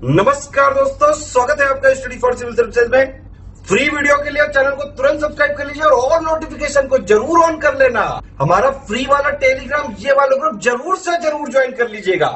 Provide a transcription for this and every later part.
नमस्कार दोस्तों, स्वागत है आपका स्टडी फॉर सिविल सर्विसेज में। फ्री वीडियो के लिए चैनल को तुरंत सब्सक्राइब कर लीजिए और नोटिफिकेशन को जरूर ऑन कर लेना। हमारा फ्री वाला टेलीग्राम ये वाला ग्रुप जरूर से जरूर ज्वाइन कर लीजिएगा।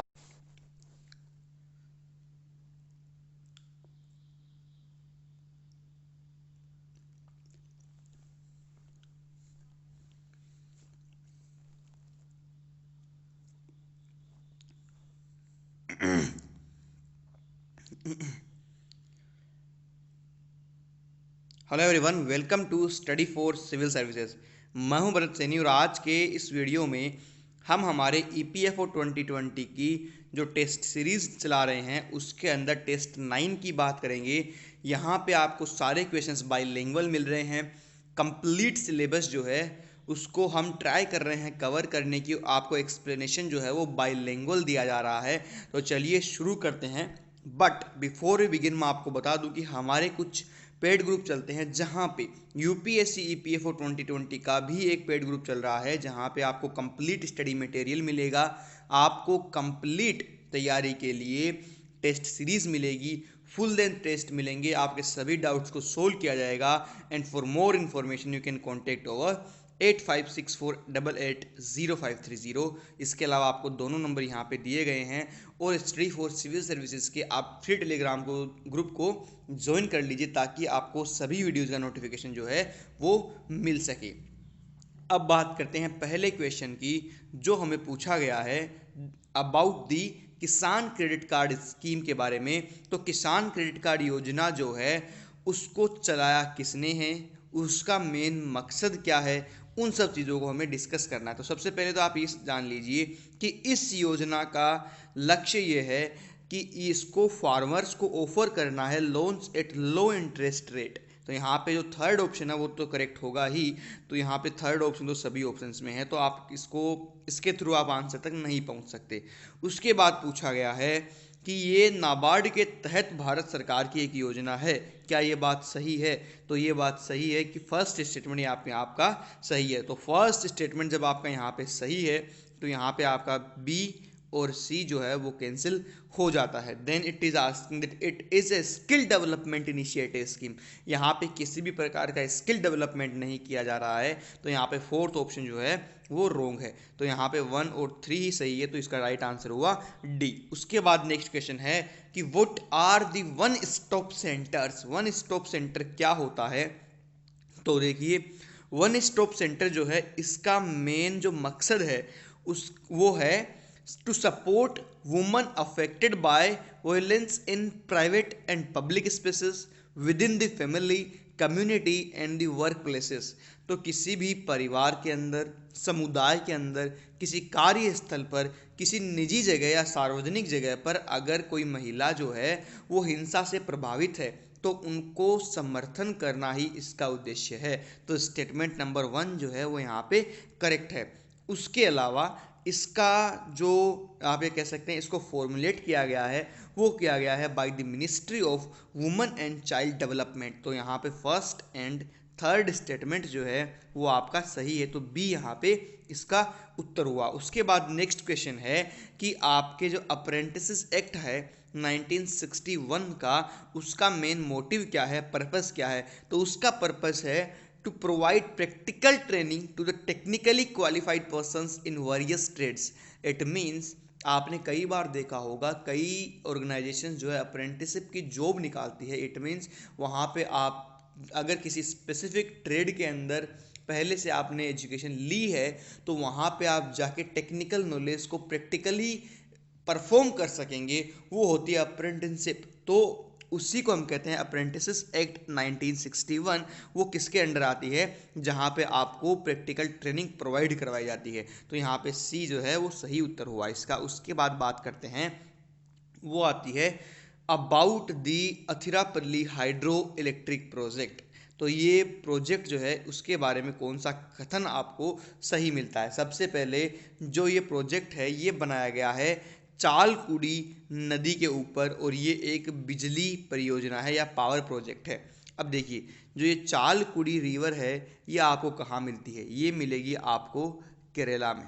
Hello everyone, welcome to study for civil services. मैं हूं भरत सैनी और आज के इस वीडियो में हम हमारे EPFO 2020 की जो टेस्ट सीरीज़ चला रहे हैं उसके अंदर टेस्ट 9 की बात करेंगे। यहां पे आपको सारे क्वेश्चंस बाइलिंगुअल मिल रहे हैं। कंप्लीट सिलेबस जो है उसको हम ट्राई कर रहे हैं कवर करने की। आपको एक्सप्लेनेशन जो है वो बाइलिंगुअल दिया जा रहा है। तो चलिए शुरू करते हैं। बट बिफोर वी बिगिन मैं आपको बता दूं कि हमारे कुछ पेड ग्रुप चलते हैं जहां पे UPSC EPFO 2020 का भी एक पेड ग्रुप चल रहा है, जहां पे आपको कंप्लीट स्टडी मटेरियल मिलेगा, आपको कंप्लीट तैयारी के लिए टेस्ट सीरीज मिलेगी, फुल लेंथ टेस्ट मिलेंगे, आपके सभी डाउट्स को सोल्व किया जाएगा। And for more information you can contact over 8564880530। इसके अलावा आपको दोनों नंबर यहाँ पे दिए गए हैं और स्टडी फॉर सिविल सर्विसेज के आप फ्री टेलीग्राम को ग्रुप को ज्वाइन कर लीजिए ताकि आपको सभी वीडियोज़ का नोटिफिकेशन जो है वो मिल सके। अब बात करते हैं पहले क्वेश्चन की जो हमें पूछा गया है अबाउट दी किसान क्रेडिट कार्ड स्कीम के बारे में। तो किसान क्रेडिट कार्ड योजना जो है उसको चलाया किसने है, उसका मेन मकसद क्या है, उन सब चीज़ों को हमें डिस्कस करना है। तो सबसे पहले तो आप ये जान लीजिए कि इस योजना का लक्ष्य ये है कि इसको फार्मर्स को ऑफर करना है loans at low interest rate. तो यहाँ पे जो थर्ड ऑप्शन है वो तो करेक्ट होगा ही। तो यहाँ पे थर्ड ऑप्शन तो सभी ऑप्शंस में है, तो आप इसके थ्रू आप आंसर तक नहीं पहुँच सकते। उसके बाद पूछा गया है कि ये नाबार्ड के तहत भारत सरकार की एक योजना है, क्या ये बात सही है? तो ये बात सही है कि फर्स्ट स्टेटमेंट आपका सही है। तो फर्स्ट स्टेटमेंट जब आपका यहाँ पे सही है तो यहाँ पे आपका बी और सी जो है वो कैंसिल हो जाता है। Then it is asking that it is a skill development initiative scheme. यहाँ पे किसी भी प्रकार का स्किल डेवलपमेंट नहीं किया जा रहा है, तो यहाँ पे फोर्थ ऑप्शन जो है वो रॉन्ग है। तो यहाँ पे 1 और 3 ही सही है, तो इसका राइट आंसर हुआ डी। उसके बाद नेक्स्ट क्वेश्चन है कि what are the one stop centres. One stop centre क्या होता है? तो देखिए, वन स्टॉप सेंटर जो है इसका मेन जो मकसद है वो है to support woman affected by violence in private and public spaces within the family community and the work places. तो किसी भी परिवार के अंदर, समुदाय के अंदर, किसी कार्यस्थल पर, किसी निजी जगह या सार्वजनिक जगह पर अगर कोई महिला जो है वो हिंसा से प्रभावित है तो उनको समर्थन करना ही इसका उद्देश्य है। तो स्टेटमेंट नंबर 1 जो है वो यहाँ पे करेक्ट है। उसके अलावा इसका जो आप ये कह सकते हैं इसको फॉर्मुलेट किया गया है वो किया गया है by the ministry of women and child development. तो यहाँ पे फर्स्ट एंड थर्ड स्टेटमेंट जो है वो आपका सही है, तो बी यहाँ पे इसका उत्तर हुआ। उसके बाद नेक्स्ट क्वेश्चन है कि आपके जो अप्रेंटिस एक्ट है 1961 का, उसका मेन मोटिव क्या है, पर्पस क्या है? तो उसका पर्पस है to provide practical training to the technically qualified persons in various trades. It means आपने कई बार देखा होगा कई ऑर्गेनाइजेशन जो है अप्रेंटिसशिप की जॉब निकालती है। इट मीन्स वहाँ पे आप अगर किसी स्पेसिफिक ट्रेड के अंदर पहले से आपने एजुकेशन ली है तो वहाँ पे आप जाके टेक्निकल नॉलेज को प्रैक्टिकली परफॉर्म कर सकेंगे, वो होती है अप्रेंटिसशिप। तो उसी को हम कहते हैं अप्रेंटिस एक्ट 1961। वो किसके अंडर आती है? जहाँ पे आपको प्रैक्टिकल ट्रेनिंग प्रोवाइड करवाई जाती है। तो यहाँ पे सी जो है वो सही उत्तर हुआ इसका। उसके बाद बात करते हैं, वो आती है about the Athirappilly hydro electric project. तो ये प्रोजेक्ट जो है उसके बारे में कौन सा कथन आपको सही मिलता है? सबसे पहले जो ये प्रोजेक्ट है ये बनाया गया है चालकुड़ी नदी के ऊपर और ये एक बिजली परियोजना है या पावर प्रोजेक्ट है। अब देखिए, जो ये चालकुड़ी रिवर है ये आपको कहाँ मिलती है? ये मिलेगी आपको केरला में।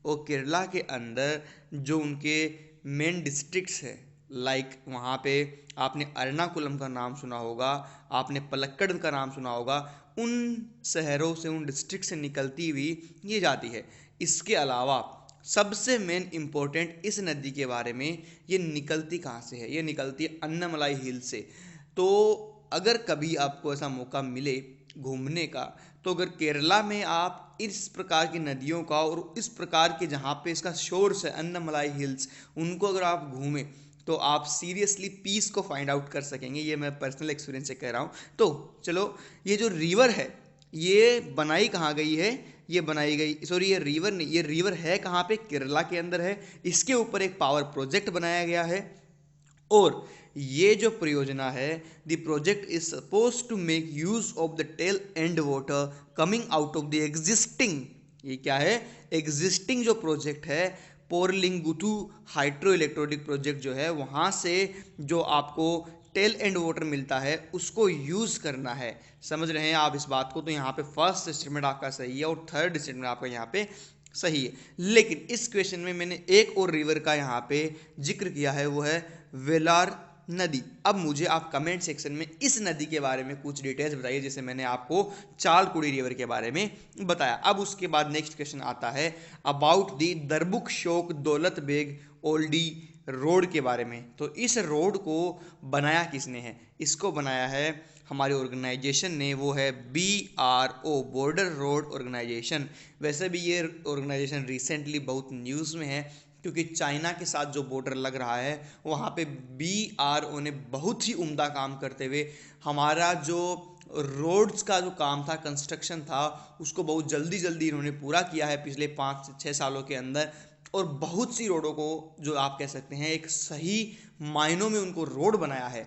और केरला के अंदर जो उनके मेन डिस्ट्रिक्ट्स है लाइक वहाँ पे आपने एर्नाकुलम का नाम सुना होगा, आपने पलक्कड़ का नाम सुना होगा, उन शहरों से, उन डिस्ट्रिक्ट से निकलती हुई ये जाती है। इसके अलावा सबसे मेन इम्पोर्टेंट इस नदी के बारे में, ये निकलती कहाँ से है, ये निकलती है अन्नामलाई हिल से। तो अगर कभी आपको ऐसा मौका मिले घूमने का, तो अगर केरला में आप इस प्रकार की नदियों का और इस प्रकार के जहाँ पे इसका सोर्स है अन्नामलाई हिल्स, उनको अगर आप घूमें तो आप सीरियसली पीस को फाइंड आउट कर सकेंगे। ये मैं पर्सनल एक्सपीरियंस से कह रहा हूँ। तो चलो, ये जो रिवर है ये बनाई कहाँ गई है, ये बनाई गई, सॉरी ये रिवर नहीं, ये रिवर है कहाँ पे, केरला के अंदर है। इसके ऊपर एक पावर प्रोजेक्ट बनाया गया है और ये जो परियोजना है, the project is suppose to make use of the tail end water coming out of the existing, ये क्या है, एग्जिस्टिंग जो प्रोजेक्ट है पोरलिंगुथु हाइड्रो इलेक्ट्रोनिक प्रोजेक्ट जो है, वहाँ से जो आपको टेल एंड वाटर मिलता है उसको यूज़ करना है। समझ रहे हैं आप इस बात को? तो यहाँ पे फर्स्ट स्टेटमेंट आपका सही है और थर्ड स्टेटमेंट आपका यहाँ पे सही है। लेकिन इस क्वेश्चन में मैंने एक और रिवर का यहाँ पे जिक्र किया है, वो है वेलार नदी। अब मुझे आप कमेंट सेक्शन में इस नदी के बारे में कुछ डिटेल्स बताइए, जैसे मैंने आपको चालकुड़ी रिवर के बारे में बताया। अब उसके बाद नेक्स्ट क्वेश्चन आता है अबाउट दी दरबुक शोक दौलत बेग ओल्डी रोड के बारे में। तो इस रोड को बनाया किसने है? इसको बनाया है हमारे ऑर्गेनाइजेशन ने, वो है BRO, बॉर्डर रोड ऑर्गेनाइजेशन। वैसे भी ये ऑर्गेनाइजेशन रिसेंटली बहुत न्यूज़ में है, क्योंकि चाइना के साथ जो बॉर्डर लग रहा है वहाँ पे BRO ने बहुत ही उम्दा काम करते हुए हमारा जो रोड्स का जो काम था, कंस्ट्रक्शन था, उसको बहुत जल्दी जल्दी इन्होंने पूरा किया है पिछले 5 से 6 सालों के अंदर। और बहुत सी रोडों को, जो आप कह सकते हैं एक सही मायनों में उनको रोड बनाया है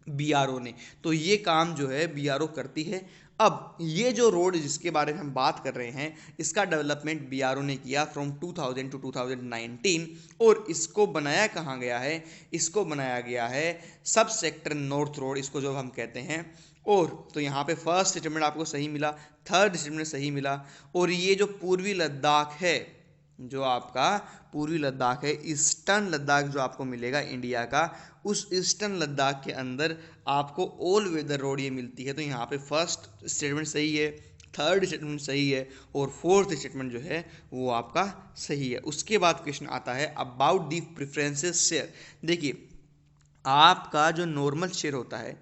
BRO ने। तो ये काम जो है BRO करती है। अब ये जो रोड जिसके बारे में हम बात कर रहे हैं, इसका डेवलपमेंट BRO ने किया फ्रॉम 2000 टू 2019। और इसको बनाया कहाँ गया है? इसको बनाया गया है सब सेक्टर नॉर्थ रोड, इसको जो हम कहते हैं। और तो यहाँ पे फर्स्ट स्टेटमेंट आपको सही मिला, थर्ड स्टेटमेंट सही मिला। और ये जो पूर्वी लद्दाख है, जो आपका पूर्वी लद्दाख है, ईस्टर्न लद्दाख जो आपको मिलेगा इंडिया का, उस ईस्टर्न लद्दाख के अंदर आपको ऑल वेदर रोड ये मिलती है। तो यहाँ पे फर्स्ट स्टेटमेंट सही है, थर्ड स्टेटमेंट सही है और फोर्थ स्टेटमेंट जो है वो आपका सही है। उसके बाद क्वेश्चन आता है अबाउट दी प्रेफरेंसेस शेयर। देखिए, आपका जो नॉर्मल शेयर होता है,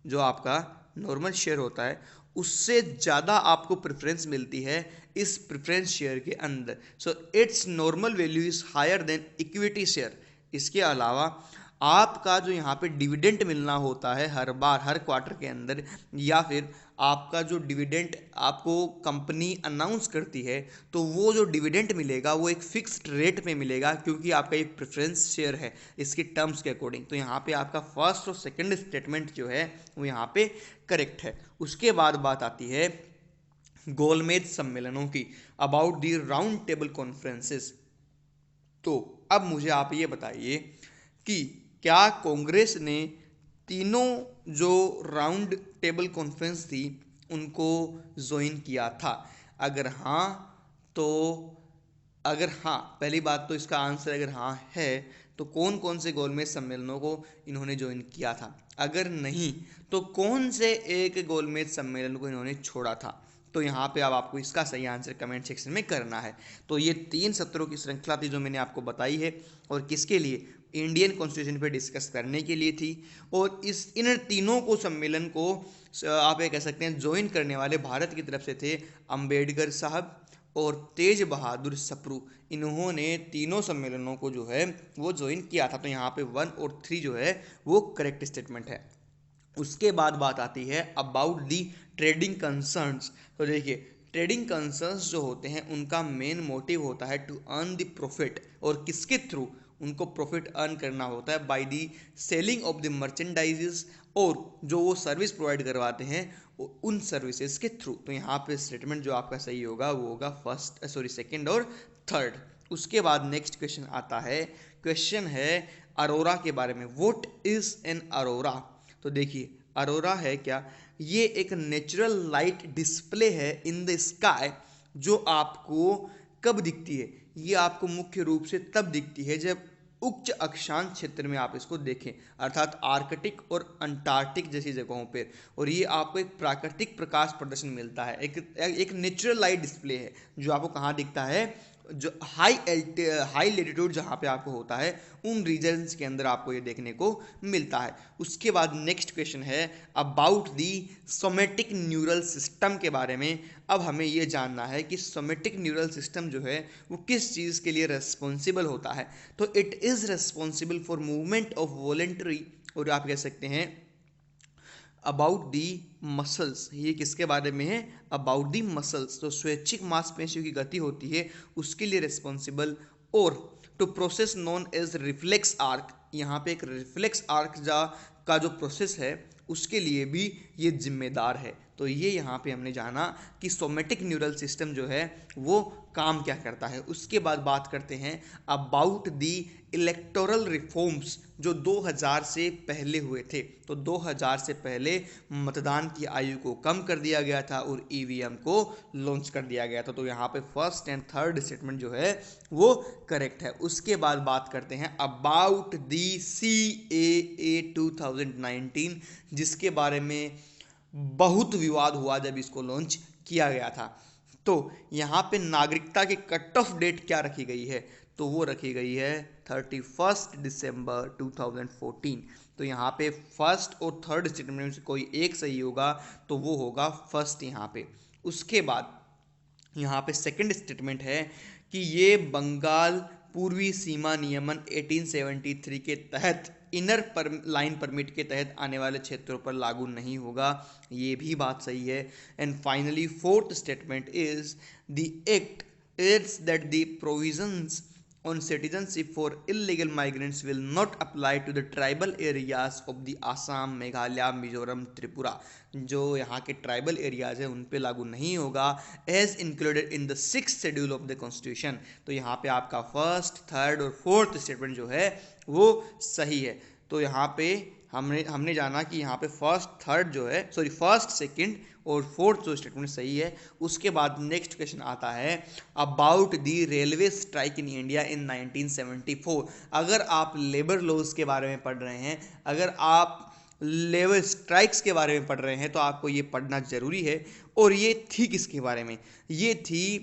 जो आपका नॉर्मल शेयर होता है, उससे ज़्यादा आपको प्रेफरेंस मिलती है इस प्रेफरेंस शेयर के अंदर। So its normal value is higher than equity share. इसके अलावा आपका जो यहाँ पे डिविडेंड मिलना होता है हर बार, हर क्वार्टर के अंदर, या फिर आपका जो डिविडेंड आपको कंपनी अनाउंस करती है, तो वो जो डिविडेंड मिलेगा वो एक फिक्स्ड रेट पे मिलेगा, क्योंकि आपका एक प्रेफरेंस शेयर है इसके टर्म्स के अकॉर्डिंग। तो यहाँ पे आपका फर्स्ट और सेकंड स्टेटमेंट जो है वो यहाँ पे करेक्ट है। उसके बाद बात आती है गोलमेज सम्मेलनों की, about the round table conferences. तो अब मुझे आप ये बताइए कि क्या कांग्रेस ने तीनों जो राउंड टेबल कॉन्फ्रेंस थी उनको ज्वाइन किया था? अगर हाँ तो, अगर हाँ, पहली बात तो इसका आंसर अगर हाँ है तो कौन कौन से गोलमेज सम्मेलनों को इन्होंने ज्वाइन किया था? अगर नहीं तो कौन से एक गोलमेज सम्मेलन को इन्होंने छोड़ा था? तो यहाँ पे अब आपको इसका सही आंसर कमेंट सेक्शन में करना है। तो ये 3 सत्रों की श्रृंखला थी जो मैंने आपको बताई है, और किसके लिए? इंडियन कॉन्स्टिट्यूशन पे डिस्कस करने के लिए थी। और इन तीनों को सम्मेलन को आप ये कह सकते हैं ज्वाइन करने वाले भारत की तरफ से थे अंबेडकर साहब और तेज बहादुर सप्रू। इन्होंने तीनों सम्मेलनों को जो है वो ज्वाइन किया था। तो यहाँ पे 1 और 3 जो है वो करेक्ट स्टेटमेंट है। उसके बाद बात आती है अबाउट दी ट्रेडिंग कंसर्न्स। तो देखिए, ट्रेडिंग कंसर्न्स जो होते हैं उनका मेन मोटिव होता है टू अर्न द प्रॉफिट। और किसके थ्रू उनको प्रॉफिट अर्न करना होता है? By the selling of the मर्चेंडाइजेस, और जो वो सर्विस प्रोवाइड करवाते हैं उन सर्विसेज के थ्रू। तो यहाँ पे स्टेटमेंट जो आपका सही होगा वो होगा सेकंड और थर्ड। उसके बाद नेक्स्ट क्वेश्चन आता है, क्वेश्चन है अरोरा के बारे में। What is an Arora? तो देखिए, अरोरा है क्या? ये एक नेचुरल लाइट डिस्प्ले है इन द स्काई, जो आपको कब दिखती है? ये आपको मुख्य रूप से तब दिखती है जब उच्च अक्षांश क्षेत्र में आप इसको देखें, अर्थात आर्कटिक और अंटार्कटिक जैसी जगहों पर। और ये आपको एक प्राकृतिक प्रकाश प्रदर्शन मिलता है, एक नेचुरल लाइट डिस्प्ले है जो आपको कहाँ दिखता है, जो हाई लेटीट्यूड जहाँ पे आपको होता है उन रीजन्स के अंदर आपको ये देखने को मिलता है। उसके बाद नेक्स्ट क्वेश्चन है about the somatic neural system के बारे में। अब हमें ये जानना है कि सोमेटिक न्यूरल सिस्टम जो है वो किस चीज़ के लिए रेस्पॉन्सिबल होता है। तो it is responsible for movement of voluntary, और आप कह सकते हैं अबाउट दी मसल्स। ये किसके बारे में है, अबाउट दी मसल्स। तो स्वैच्छिक मांसपेशियों की गति होती है उसके लिए रिस्पॉन्सिबल। और to process known as reflex arc, यहाँ पे एक रिफ्लेक्स आर्क का जो प्रोसेस है उसके लिए भी ये जिम्मेदार है। तो ये यहाँ पे हमने जाना कि सोमेटिक न्यूरल सिस्टम जो है वो काम क्या करता है। उसके बाद बात करते हैं अबाउट दी इलेक्टोरल रिफॉर्म्स जो 2000 से पहले हुए थे। तो 2000 से पहले मतदान की आयु को कम कर दिया गया था और ईवीएम को लॉन्च कर दिया गया था। तो यहाँ पे फर्स्ट एंड थर्ड स्टेटमेंट जो है वो करेक्ट है। उसके बाद बात करते हैं अबाउट दी CAA 2019, जिसके बारे में बहुत विवाद हुआ जब इसको लॉन्च किया गया था। तो यहाँ पे नागरिकता की कट ऑफ डेट क्या रखी गई है, तो वो रखी गई है 31 दिसंबर 2014। तो यहाँ पे फर्स्ट और थर्ड स्टेटमेंट में से कोई एक सही होगा तो वो होगा फर्स्ट यहाँ पे। उसके बाद यहाँ पे सेकंड स्टेटमेंट है कि ये बंगाल पूर्वी सीमा नियमन 1873 के तहत इनर लाइन परमिट के तहत आने वाले क्षेत्रों पर लागू नहीं होगा, ये भी बात सही है। And finally fourth statement is the act it's that the provisions on citizenship for illegal migrants will not apply to the tribal areas of the Assam, Meghalaya, Mizoram, Tripura. जो यहाँ के ट्राइबल एरियाज है उन पे लागू नहीं होगा as included in the 6th schedule of the constitution. तो यहाँ पे आपका फर्स्ट, थर्ड और फोर्थ स्टेटमेंट जो है वो सही है। तो यहाँ पे हमने जाना कि यहाँ पे फर्स्ट, सेकंड और फोर्थ जो स्टेटमेंट सही है। उसके बाद नेक्स्ट क्वेश्चन आता है about the railway strike in India in 1974। अगर आप लेबर लॉज के बारे में पढ़ रहे हैं, अगर आप लेबर स्ट्राइक्स के बारे में पढ़ रहे हैं तो आपको ये पढ़ना जरूरी है। और ये थी किसके बारे में, ये थी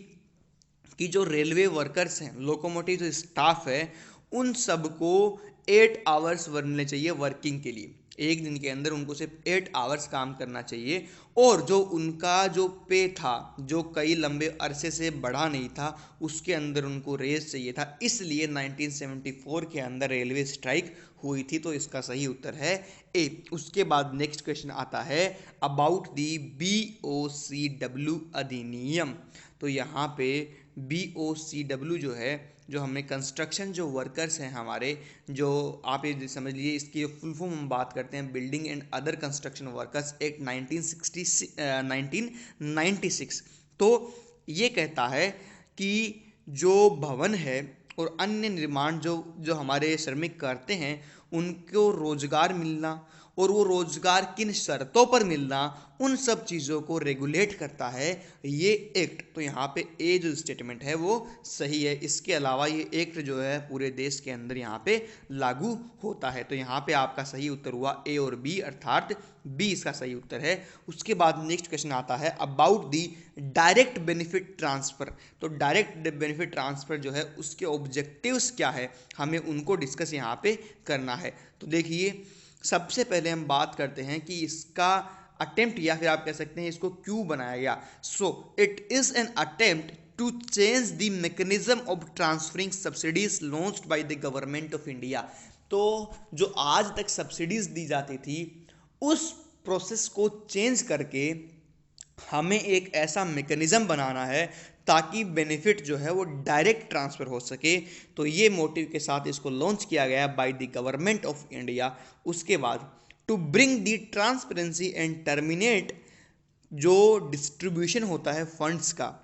कि जो रेलवे वर्कर्स हैं, लोकोमोटिव जो स्टाफ है, उन सबको 8 आवर्स बनने चाहिए वर्किंग के लिए। एक दिन के अंदर उनको सिर्फ 8 आवर्स काम करना चाहिए। और जो उनका जो पे था जो कई लंबे अरसे से बढ़ा नहीं था, उसके अंदर उनको रेस चाहिए था। इसलिए 1974 के अंदर रेलवे स्ट्राइक हुई थी। तो इसका सही उत्तर है ए। उसके बाद नेक्स्ट क्वेश्चन आता है अबाउट दी BOCW अधिनियम। तो यहाँ पे BOCW जो है, जो हमें कंस्ट्रक्शन जो वर्कर्स हैं हमारे, जो आप ये समझ लीजिए इसकी फुल फॉर्म हम बात करते हैं building and other construction workers act 1996। तो ये कहता है कि जो भवन है और अन्य निर्माण जो हमारे श्रमिक करते हैं उनको रोजगार मिलना और वो रोजगार किन शर्तों पर मिलना, उन सब चीज़ों को रेगुलेट करता है ये एक्ट। तो यहाँ पे ए जो स्टेटमेंट है वो सही है। इसके अलावा ये एक्ट जो है पूरे देश के अंदर यहाँ पे लागू होता है। तो यहाँ पे आपका सही उत्तर हुआ ए और बी, अर्थात बी इसका सही उत्तर है। उसके बाद नेक्स्ट क्वेश्चन आता है about the direct benefit transfer. तो डायरेक्ट बेनिफिट ट्रांसफ़र जो है उसके ऑब्जेक्टिव्स क्या है, हमें उनको डिस्कस यहाँ पे करना है। तो देखिए, सबसे पहले हम बात करते हैं कि इसका अटेम्प्ट, या फिर आप कह सकते हैं इसको क्यों बनाया गया। So it is an attempt to change the mechanism of transferring subsidies launched by the government of India. तो जो आज तक सब्सिडीज दी जाती थी उस प्रोसेस को चेंज करके हमें एक ऐसा मैकेनिज्म बनाना है ताकि बेनिफिट जो है वो डायरेक्ट ट्रांसफ़र हो सके। तो ये मोटिव के साथ इसको लॉन्च किया गया by the government of India. उसके बाद to bring the transparency and terminate जो डिस्ट्रीब्यूशन होता है फंड्स का,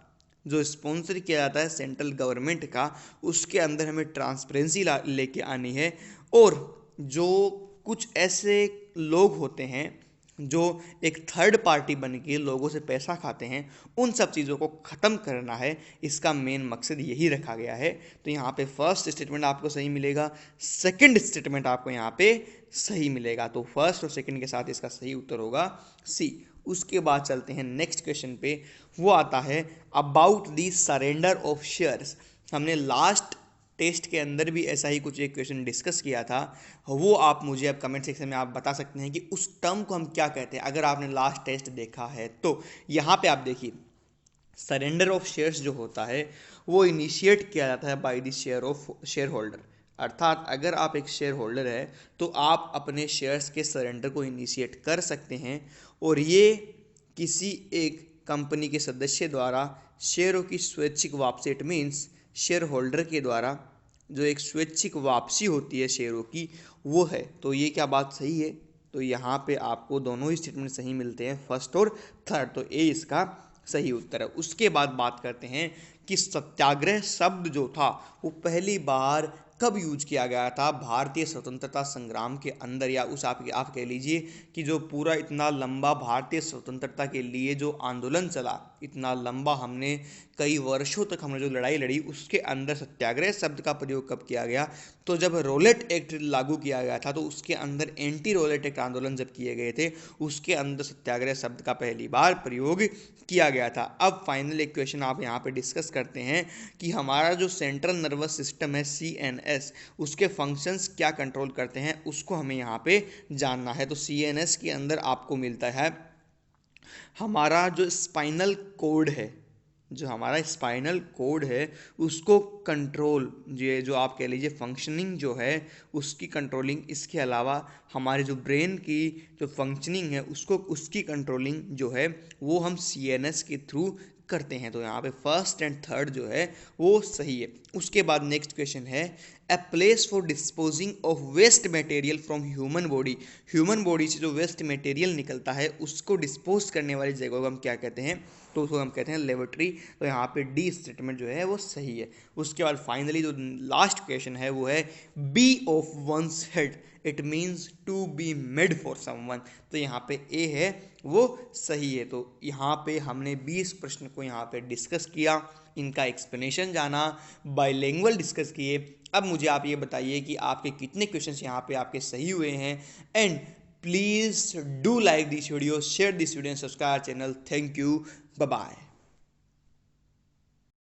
जो स्पॉन्सर किया जाता है सेंट्रल गवर्नमेंट का, उसके अंदर हमें ट्रांसपेरेंसी लेके आनी है। और जो कुछ ऐसे लोग होते हैं जो एक थर्ड पार्टी बन के लोगों से पैसा खाते हैं, उन सब चीज़ों को ख़त्म करना है। इसका मेन मकसद यही रखा गया है। तो यहाँ पे फर्स्ट स्टेटमेंट आपको सही मिलेगा, सेकंड स्टेटमेंट आपको यहाँ पे सही मिलेगा। तो फर्स्ट और सेकंड के साथ इसका सही उत्तर होगा सी। उसके बाद चलते हैं नेक्स्ट क्वेश्चन पे। वो आता है about the surrender of shares. हमने लास्ट टेस्ट के अंदर भी ऐसा ही कुछ एक क्वेश्चन डिस्कस किया था। वो आप मुझे अब कमेंट सेक्शन में आप बता सकते हैं कि उस टर्म को हम क्या कहते हैं, अगर आपने लास्ट टेस्ट देखा है तो। यहाँ पे आप देखिए, सरेंडर ऑफ शेयर्स जो होता है वो इनिशिएट किया जाता है बाय द शेयर होल्डर। अर्थात अगर आप एक शेयर होल्डर है तो आप अपने शेयर्स के सरेंडर को इनिशिएट कर सकते हैं, और ये किसी एक कंपनी के सदस्य द्वारा शेयरों की स्वैच्छिक वापसी, इट मीन्स शेयर होल्डर के द्वारा जो एक स्वैच्छिक वापसी होती है शेयरों की, वो है। तो ये क्या बात सही है? तो यहाँ पे आपको दोनों ही स्टेटमेंट सही मिलते हैं, फर्स्ट और थर्ड। तो ए इसका सही उत्तर है। उसके बाद बात करते हैं कि सत्याग्रह शब्द जो था वो पहली बार कब यूज किया गया था भारतीय स्वतंत्रता संग्राम के अंदर, या उस आप कह लीजिए कि जो पूरा इतना लंबा भारतीय स्वतंत्रता के लिए जो आंदोलन चला, इतना लंबा हमने कई वर्षों तक हमने जो लड़ाई लड़ी, उसके अंदर सत्याग्रह शब्द का प्रयोग कब किया गया? तो जब रोलेट एक्ट लागू किया गया था तो उसके अंदर एंटी रोलेट एक्ट आंदोलन जब किए गए थे, उसके अंदर सत्याग्रह शब्द का पहली बार प्रयोग किया गया था। अब फाइनल एक क्वेश्चन आप यहाँ पे डिस्कस करते हैं कि हमारा जो सेंट्रल नर्वस सिस्टम है CNS, उसके फंक्शंस क्या कंट्रोल करते हैं, उसको हमें यहाँ पे जानना है। तो CNS के अंदर आपको मिलता है हमारा जो स्पाइनल कोड है, जो हमारा स्पाइनल कोड है उसको कंट्रोल, ये जो आप कह लीजिए फंक्शनिंग जो है उसकी कंट्रोलिंग, इसके अलावा हमारे जो ब्रेन की जो फंक्शनिंग है उसको, उसकी कंट्रोलिंग जो है वो हम CNS के थ्रू करते हैं। तो यहाँ पे फर्स्ट एंड थर्ड जो है वो सही है। उसके बाद नेक्स्ट क्वेश्चन है a place for disposing of waste material from human body. Human body से जो वेस्ट मटेरियल निकलता है उसको डिस्पोज करने वाली जगह को हम क्या कहते हैं? तो उसको हम कहते हैं लेबोरेटरी। तो यहाँ पे डी स्टेटमेंट जो है वो सही है। उसके बाद फाइनली जो लास्ट क्वेश्चन है वो है be off one's head, it means to be made for someone. तो यहाँ पे ए है वो सही है। तो यहाँ पे हमने 20 प्रश्न को यहाँ पे डिस्कस किया, इनका एक्सप्लेनेशन जाना, बाइलिंगुअल डिस्कस किए। अब मुझे आप ये बताइए कि आपके कितने क्वेश्चंस यहाँ पे आपके सही हुए हैं। And please do like this video, share this video and subscribe channel. Thank you, bye bye.